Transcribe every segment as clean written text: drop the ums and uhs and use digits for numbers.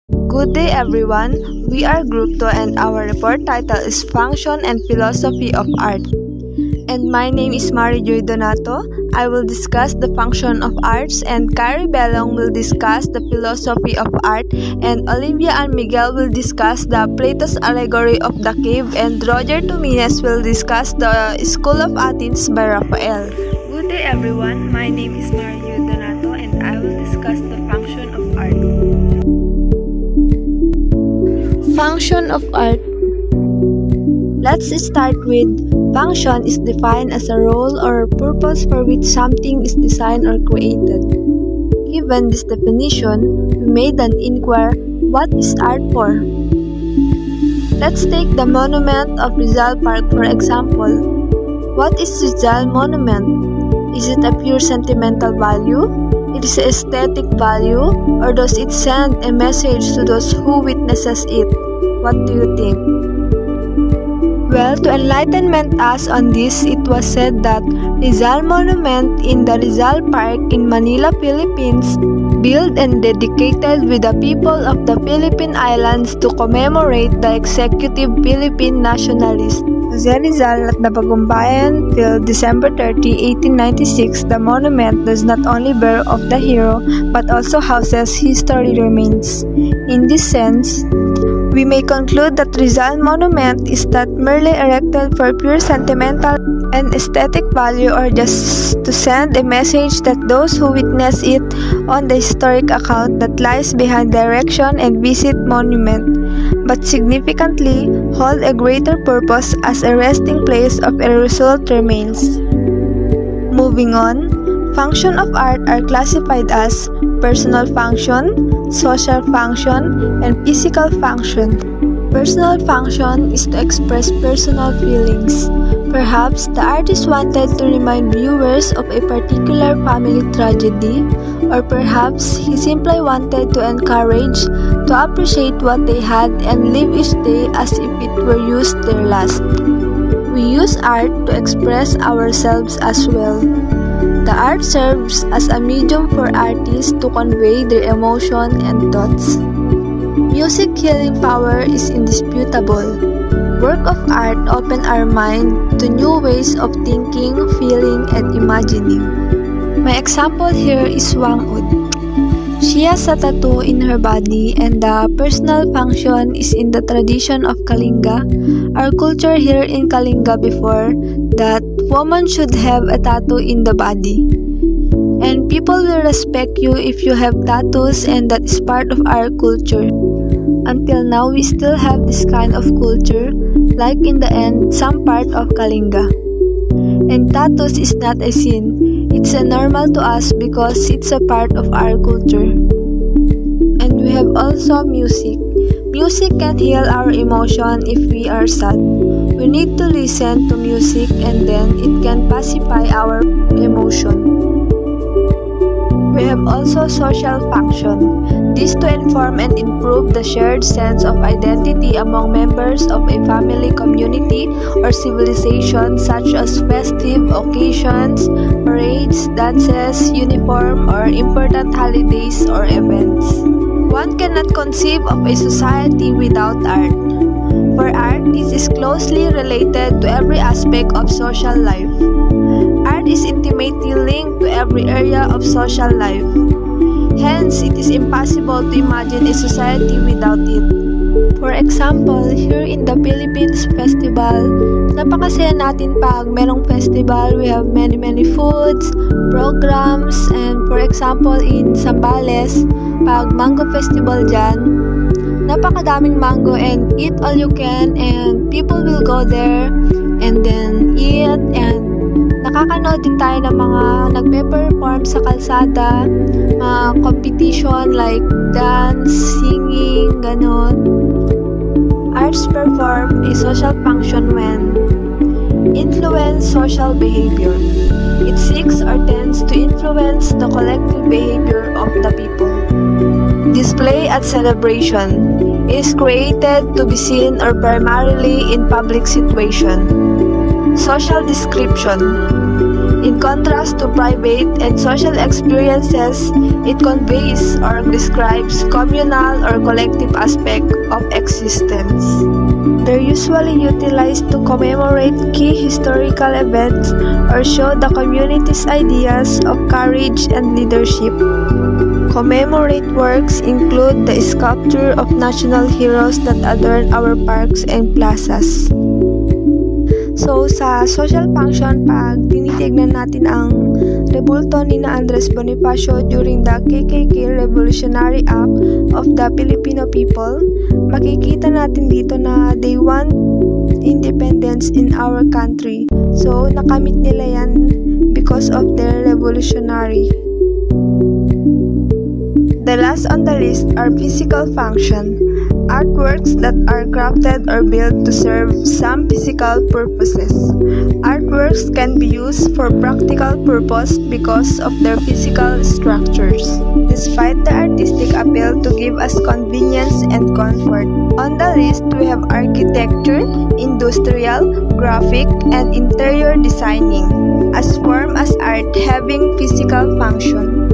Good day everyone, we are Group 2 and our report title is Function and Philosophy of Art. And my name is Mary Joy Donato. I will discuss the function of arts and Carrie Belong will discuss the philosophy of art and Olivia and Miguel will discuss the Plato's allegory of the cave and Roger Tumines will discuss the School of Athens by Raphael. Good day everyone, my name is Mary Joy Donato and I will discuss the function of art. Function of art. Let's start with function is defined as a role or purpose for which something is designed or created. Given this definition, we may then inquire what is art for. Let's take the monument of Rizal Park for example. What is Rizal Monument? Is it a pure sentimental value? It is an aesthetic value, or does it send a message to those who witnesses it? What do you think? Well, to enlightenment us on this, it was said that Rizal Monument in the Rizal Park in Manila, Philippines, built and dedicated with the people of the Philippine Islands to commemorate the executive Philippine nationalist Jose Rizal at the Bagumbayan till December 30, 1896. The monument does not only bear of the hero but also houses history remains. In this sense, we may conclude that Rizal Monument is not merely erected for pure sentimental and aesthetic value or just to send a message that those who witness it on the historic account that lies behind the erection and visit monument, but significantly hold a greater purpose as a resting place of irresolute remains. Moving on, function of art are classified as personal function, social function, and physical function. Personal function is to express personal feelings. Perhaps the artist wanted to remind viewers of a particular family tragedy, or perhaps he simply wanted to encourage to appreciate what they had and live each day as if it were used their last. We use art to express ourselves as well. The art serves as a medium for artists to convey their emotion and thoughts. Music healing power is indisputable. Work of art open our mind to new ways of thinking, feeling, and imagining. My example here is Wang Ud. She has a tattoo in her body and the personal function is in the tradition of Kalinga. Our culture here in Kalinga before that woman should have a tattoo in the body. And people will respect you if you have tattoos and that is part of our culture. Until now, we still have this kind of culture, like in the end, some part of Kalinga. And tattoos is not a sin. It's a normal to us because it's a part of our culture. And we have also music. Music can heal our emotion if we are sad. We need to listen to music and then it can pacify our emotion. We have also social function. This to inform and improve the shared sense of identity among members of a family community or civilization such as festive occasions, parades, dances, uniform, or important holidays or events. One cannot conceive of a society without art. For art is closely related to every aspect of social life. Art is intimately linked to every area of social life. Hence, it is impossible to imagine a society without it. For example, here in the Philippines Festival, napakasaya natin pag merong festival. We have many foods, programs, and for example, in Zambales, pag mango festival dyan, napakadaming mango and eat all you can and people will go there and then eat and nakakanood din tayo ng mga nagpe-perform sa kalsada, mga competition like dance, singing, ganon. Arts perform a social function when influence social behavior. It seeks or tends to influence the collective behavior of the people. Display at celebration is created to be seen or primarily in public situation. Social description. In contrast to private and social experiences, it conveys or describes communal or collective aspect of existence. They're usually utilized to commemorate key historical events or show the community's ideas of courage and leadership. Commemorate works include the sculpture of national heroes that adorn our parks and plazas. So, sa social function, pag tinitignan natin ang rebulto ni Andres Bonifacio during the KKK Revolutionary Act of the Filipino people, makikita natin dito na they want independence in our country. So, nakamit nila yan because of their revolutionary. The last on the list are physical function. Artworks that are crafted or built to serve some physical purposes. Artworks can be used for practical purpose because of their physical structures, despite the artistic appeal to give us convenience and comfort. On the list, we have architecture, industrial, graphic, and interior designing, as form as art having physical function.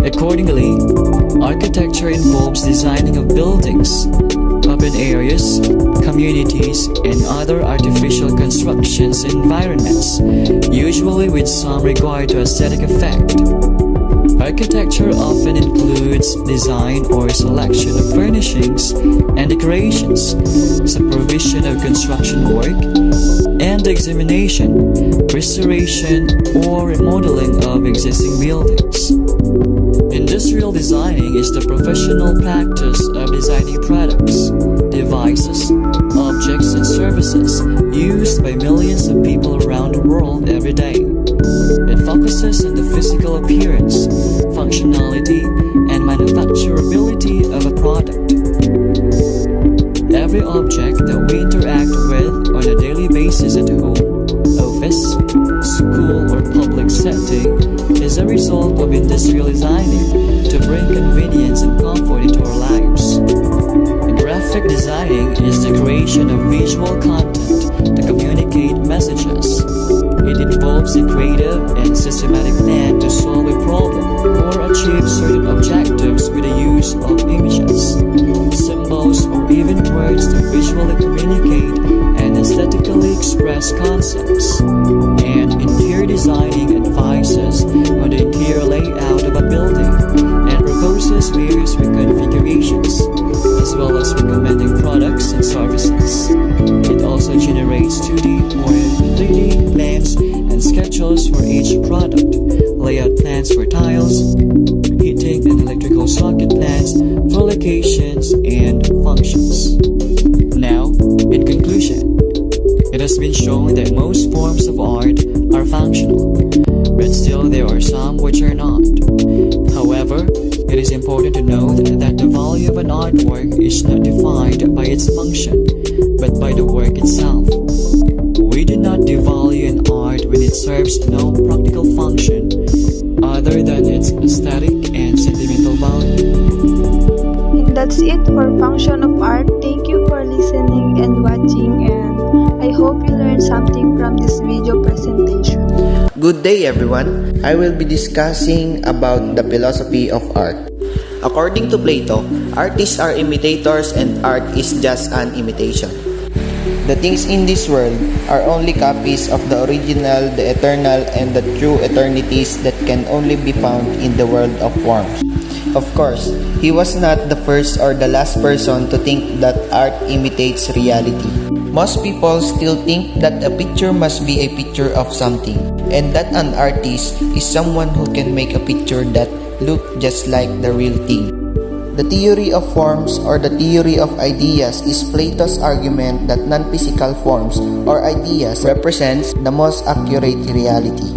Accordingly, architecture involves designing of buildings, urban areas, communities, and other artificial constructions and environments, usually with some regard to aesthetic effect. Architecture often includes design or selection of furnishings and decorations, supervision of construction work, and examination, restoration, or remodeling of existing buildings. Industrial designing is the professional practice of designing products, devices, objects, and services used by millions of people around the world every day. It focuses on the physical appearance, functionality, and manufacturability of a product. Every object that we interact with on a daily basis at home, office, school, or public setting is a result of industrial designing to bring convenience and comfort into our lives. Graphic designing is the creation of visual content to communicate messages. It involves a creative and systematic plan to solve a problem or achieve certain objectives with the use of images, symbols, or even words to visually communicate and aesthetically express concepts. And interior designing advises on the interior layout of a building and proposes various reconfigurations, as well as recommending products and services. It also generates 2D or 3D plans and schedules for each product, layout plans for tiles, heating and electrical socket plans for locations and functions. Now, in conclusion, it has been shown that most forms of art are functional, but still there are some which are not. However, it is important to note that the value of an artwork is not defined by its function, but by the work itself. We do not devalue an art when it serves no practical function other than its aesthetic and sentimental value. And that's it for Function of Art. Thank you for listening and watching, and I hope you learned something from this video presentation. Good day everyone. I will be discussing about the philosophy of art. According to Plato, artists are imitators and art is just an imitation. The things in this world are only copies of the original, the eternal, and the true eternities that can only be found in the world of forms. Of course, he was not the first or the last person to think that art imitates reality. Most people still think that a picture must be a picture of something, and that an artist is someone who can make a picture that looks just like the real thing. The theory of forms or the theory of ideas is Plato's argument that non-physical forms or ideas represents the most accurate reality.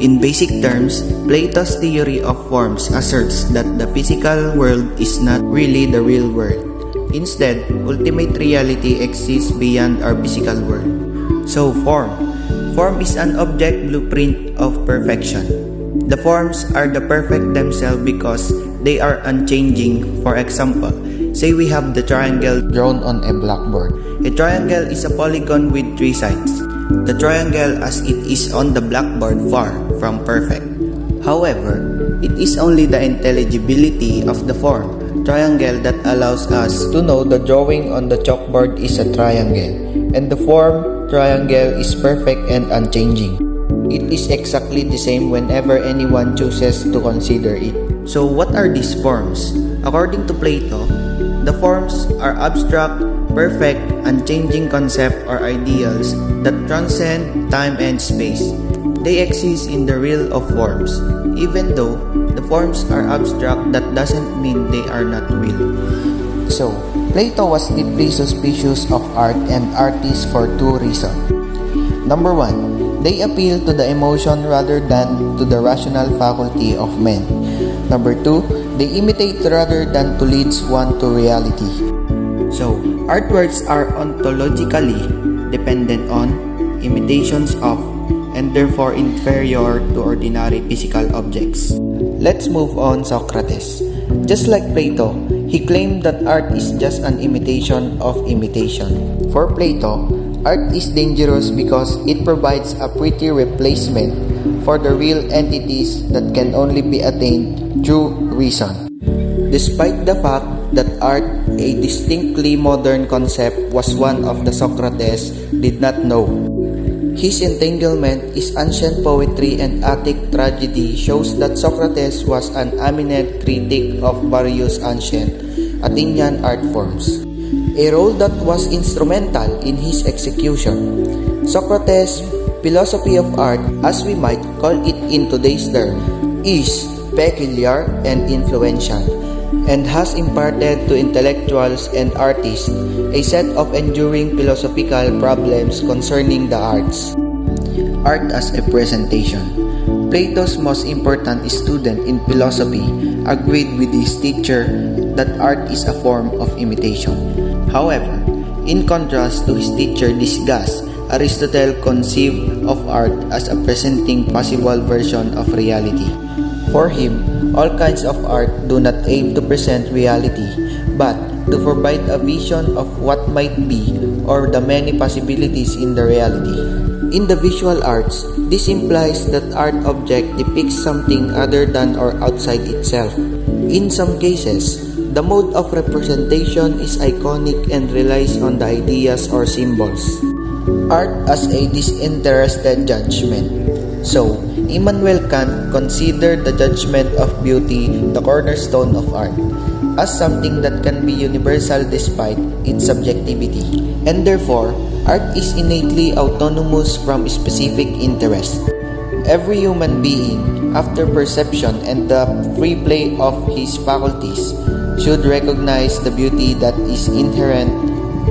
In basic terms, Plato's theory of forms asserts that the physical world is not really the real world. Instead, ultimate reality exists beyond our physical world. So, form is an object blueprint of perfection. The forms are the perfect themselves because they are unchanging. For example, Say we have the triangle drawn on a blackboard. A triangle is a polygon with 3 sides. The triangle as it is on the blackboard far from perfect. However, it is only the intelligibility of the form triangle that allows us to know the drawing on the chalkboard is a triangle, and the form triangle is perfect and unchanging. It is exactly the same whenever anyone chooses to consider it. So what are these forms? According to Plato, the forms are abstract, perfect, unchanging concepts or ideals that transcend time and space. They exist in the realm of forms. Even though the forms are abstract, that doesn't mean they are not real. So, Plato was deeply suspicious of art and artists for 2 reasons. Number 1, they appeal to the emotion rather than to the rational faculty of men. Number 2, they imitate rather than to lead one to reality. So, artworks are ontologically dependent on, imitations of, and therefore inferior to ordinary physical objects. Let's move on Socrates. Just like Plato, he claimed that art is just an imitation of imitation. For Plato, art is dangerous because it provides a pretty replacement for the real entities that can only be attained through reason. Despite the fact that art, a distinctly modern concept, was one of the Socrates did not know. His entanglement is ancient poetry and Attic tragedy shows that Socrates was an eminent critic of various ancient Athenian art forms, a role that was instrumental in his execution. Socrates' philosophy of art, as we might call it in today's term, is peculiar and influential, and has imparted to intellectuals and artists a set of enduring philosophical problems concerning the arts. Art as a presentation. Plato's most important student in philosophy agreed with his teacher that art is a form of imitation. However, in contrast to his teacher Disgas, Aristotle conceived of art as a presenting possible version of reality. For him, all kinds of art do not aim to present reality, but to provide a vision of what might be or the many possibilities in the reality. In the visual arts, this implies that art object depicts something other than or outside itself. In some cases, the mode of representation is iconic and relies on the ideas or symbols. Art as a disinterested judgment. So, Immanuel Kant considered the judgment of beauty the cornerstone of art, as something that can be universal despite its subjectivity, and therefore, art is innately autonomous from specific interest. Every human being, after perception and the free play of his faculties, should recognize the beauty that is inherent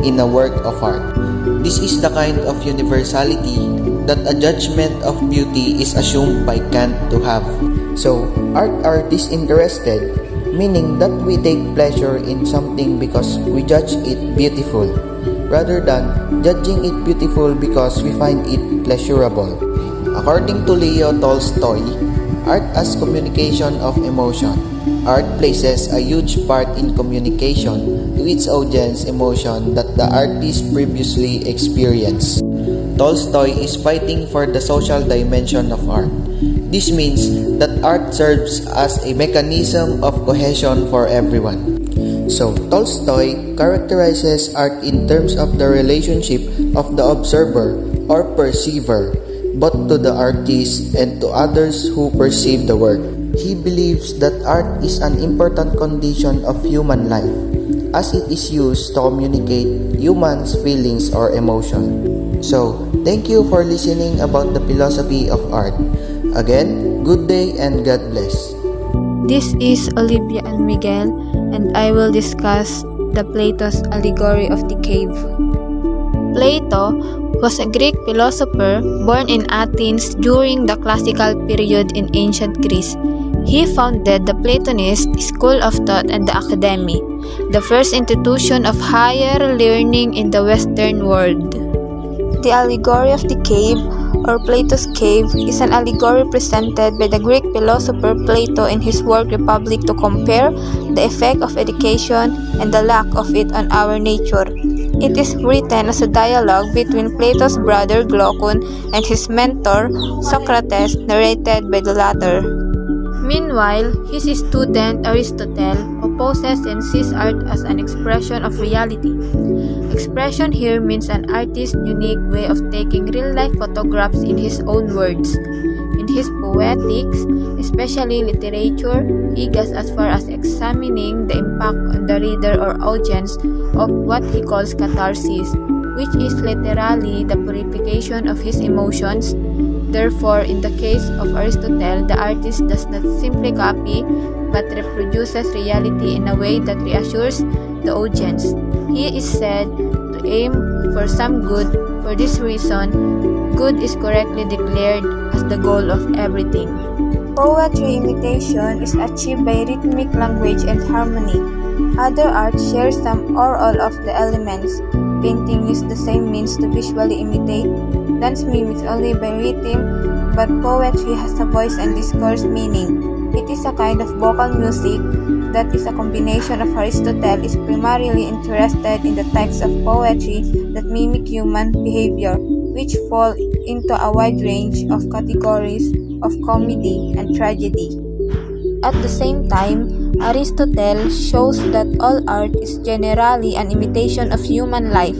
in a work of art. This is the kind of universality that a judgment of beauty is assumed by Kant to have. So, art are disinterested, meaning that we take pleasure in something because we judge it beautiful, rather than judging it beautiful because we find it pleasurable. According to Leo Tolstoy, art as communication of emotion. Art places a huge part in communication to its audience emotion that the artist previously experienced. Tolstoy is fighting for the social dimension of art. This means that art serves as a mechanism of cohesion for everyone. So, Tolstoy characterizes art in terms of the relationship of the observer or perceiver, both to the artist and to others who perceive the work. He believes that art is an important condition of human life, as it is used to communicate humans' feelings or emotion. So, thank you for listening about the philosophy of art. Again, good day and God bless. This is Olivia and Miguel, and I will discuss the Plato's allegory of the cave. Plato was a Greek philosopher born in Athens during the classical period in ancient Greece. He founded the Platonist school of thought and the academy, the first institution of higher learning in the Western world. The allegory of the cave or Plato's cave, is an allegory presented by the Greek philosopher Plato in his work Republic to compare the effect of education and the lack of it on our nature. It is written as a dialogue between Plato's brother Glaucon and his mentor Socrates, narrated by the latter. Meanwhile, his student Aristotle opposes and sees art as an expression of reality. Expression here means an artist's unique way of taking real-life photographs in his own words. In his poetics, especially literature, he goes as far as examining the impact on the reader or audience of what he calls catharsis, which is literally the purification of his emotions. Therefore, in the case of Aristotle, the artist does not simply copy, but reproduces reality in a way that reassures the audience. He is said to aim for some good. For this reason, good is correctly declared as the goal of everything. Poetry imitation is achieved by rhythmic language and harmony. Other art shares some or all of the elements. Painting uses the same means to visually imitate. Dance mimics only by rhythm, but poetry has a voice and discourse meaning. It is a kind of vocal music that is a combination of Aristotle is primarily interested in the types of poetry that mimic human behavior, which fall into a wide range of categories of comedy and tragedy. At the same time, Aristotle shows that all art is generally an imitation of human life.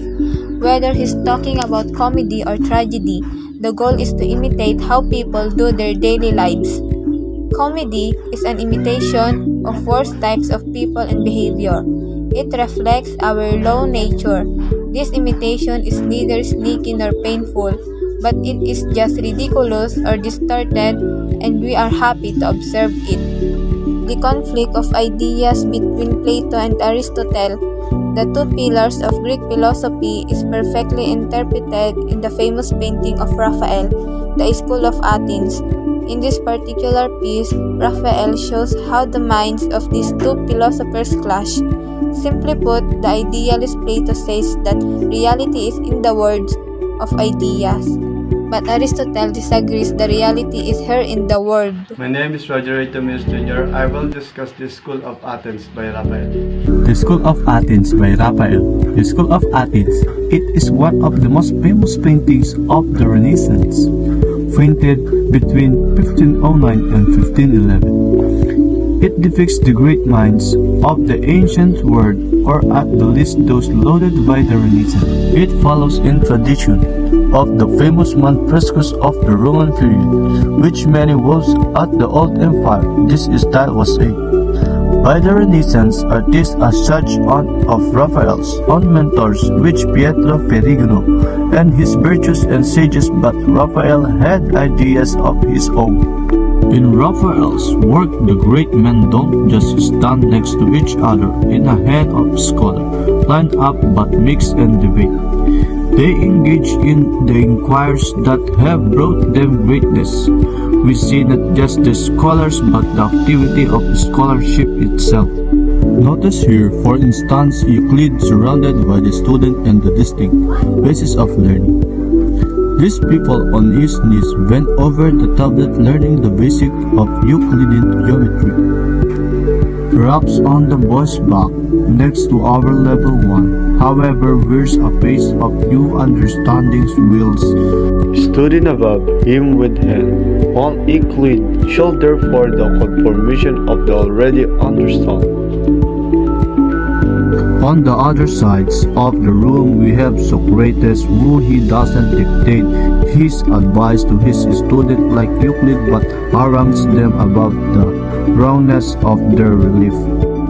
Whether he's talking about comedy or tragedy, the goal is to imitate how people do their daily lives. Comedy is an imitation of worst types of people and behavior. It reflects our low nature. This imitation is neither sneaky nor painful, but it is just ridiculous or distorted, and we are happy to observe it. The conflict of ideas between Plato and Aristotle, the two pillars of Greek philosophy, is perfectly interpreted in the famous painting of Raphael, The School of Athens. In this particular piece, Raphael shows how the minds of these two philosophers clash. Simply put, the idealist Plato says that reality is in the words of ideas. But Aristotle disagrees. The reality is here in the world. My name is Roger Itomius Jr. I will discuss the School of Athens by Raphael. The School of Athens by Raphael. The School of Athens. It is one of the most famous paintings of the Renaissance, painted between 1509 and 1511. It depicts the great minds of the ancient world, or at the least those lauded by the Renaissance. It follows in tradition of the famous frescoes of the Roman period, which many was at the old empire. This style was saved by the Renaissance artists as such of Raphael's own mentors, which Pietro Perugino and his virtues and sages, but Raphael had ideas of his own. In Raphael's work, the great men don't just stand next to each other in a hand of scholar, lined up, but mix and debate. They engage in the inquiries that have brought them greatness. We see not just the scholars but the activity of scholarship itself. Notice here, for instance, Euclid surrounded by the student and the distinct basis of learning. These people on his knees bent over the tablet learning the basic of Euclidean geometry. Perhaps on the boy's back, next to our level 1, however, wears a face of new understanding's wheels. Student above him with hand on Euclid shoulder for the confirmation of the already understood. On the other sides of the room we have Socrates, who he doesn't dictate his advice to his student like Euclid, but harangues them about the wrongness of their relief.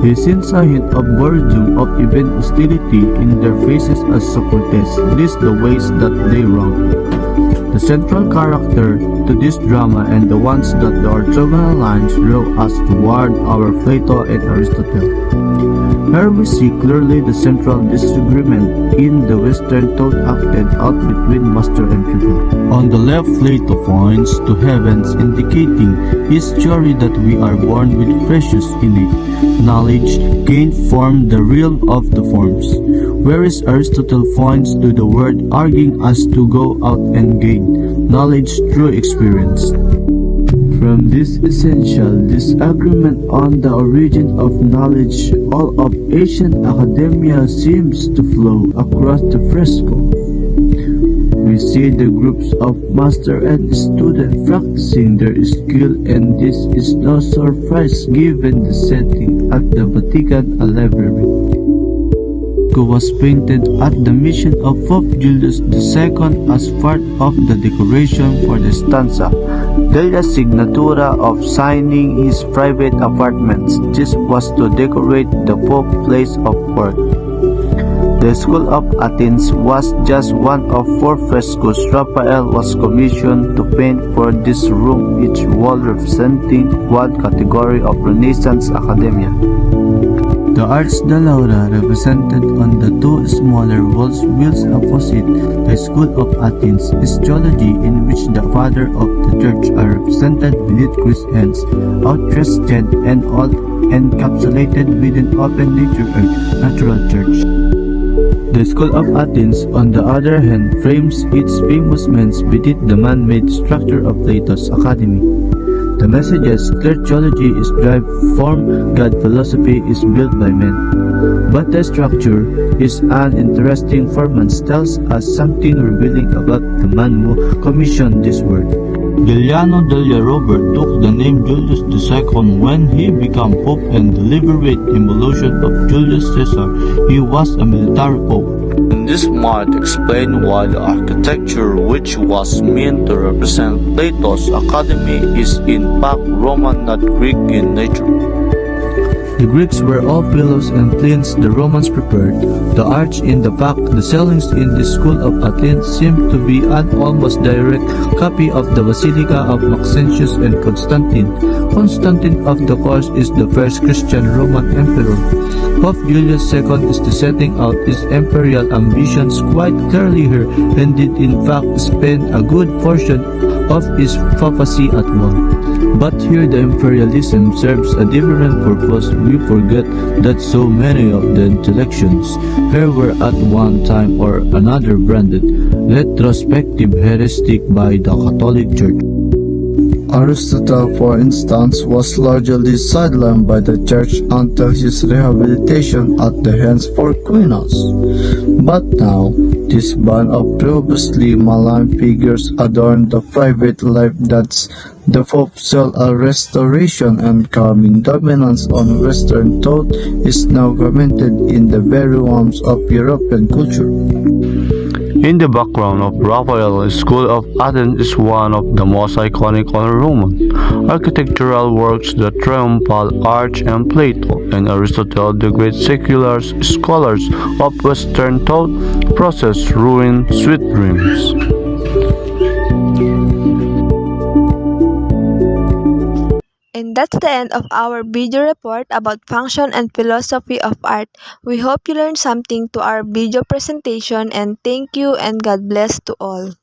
He sends a hint of boredom, of even hostility in their faces as Socrates lists the ways that they wrong. The central character to this drama and the ones that the orthogonal lines draw us toward our Plato and Aristotle. Here we see clearly the central disagreement in the Western thought acted out between master and pupil. On the left, Plato points to heavens, indicating his theory that we are born with precious innate knowledge gained from the realm of the forms, whereas Aristotle points to the world, arguing us to go out and gain knowledge through experience. From this essential disagreement on the origin of knowledge, all of ancient academia seems to flow across the fresco. We see the groups of master and student practicing their skill, and this is no surprise given the setting at the Vatican Library. Was painted at the mission of Pope Julius II as part of the decoration for the stanza della Signatura of signing his private apartments. This was to decorate the Pope's place of work. The School of Athens was just one of 4 frescoes Raphael was commissioned to paint for this room, each wall representing one category of Renaissance academia. The Arch de Laura represented on the 2 smaller walls built opposite the School of Athens is geology, in which the father of the church are represented beneath Christ's hands, outstretched and all encapsulated within open nature earth, natural church. The School of Athens, on the other hand, frames its famous men's beneath the man-made structure of Plato's Academy. The messages clear theology is drive form, God philosophy is built by men. But the structure is an interesting performance, tells us something revealing about the man who commissioned this work. Giuliano della Rovere took the name Julius II when he became pope and deliberate evolution of Julius Caesar. He was a military pope. And this might explain why the architecture, which was meant to represent Plato's Academy, is in fact Roman, not Greek in nature. The Greeks were all pillows and plinths the Romans prepared. The arch in the back, the ceilings in the School of Athens seem to be an almost direct copy of the Basilica of Maxentius and Constantine. Constantine, of the course, is the first Christian Roman emperor. Pope Julius II is setting out his imperial ambitions quite clearly here, and did in fact spend a good portion of his papacy at war. But here the imperialism serves a different purpose. We forget that so many of the intellectuals here were at one time or another branded retrospective heretic by the Catholic Church. Aristotle, for instance, was largely sidelined by the church until his rehabilitation at the hands of Aquinas. But now, this band of previously maligned figures adorn the private life that's the Pope saw a restoration and calming dominance on Western thought is now commented in the very warmth of European culture. In the background of Raphael's School of Athens is one of the most iconic Roman architectural works, the Triumphal Arch, and Plato and Aristotle, the great secular scholars of Western thought, process ruin sweet dreams. And that's the end of our video report about function and philosophy of art. We hope you learned something to our video presentation, and thank you and God bless to all.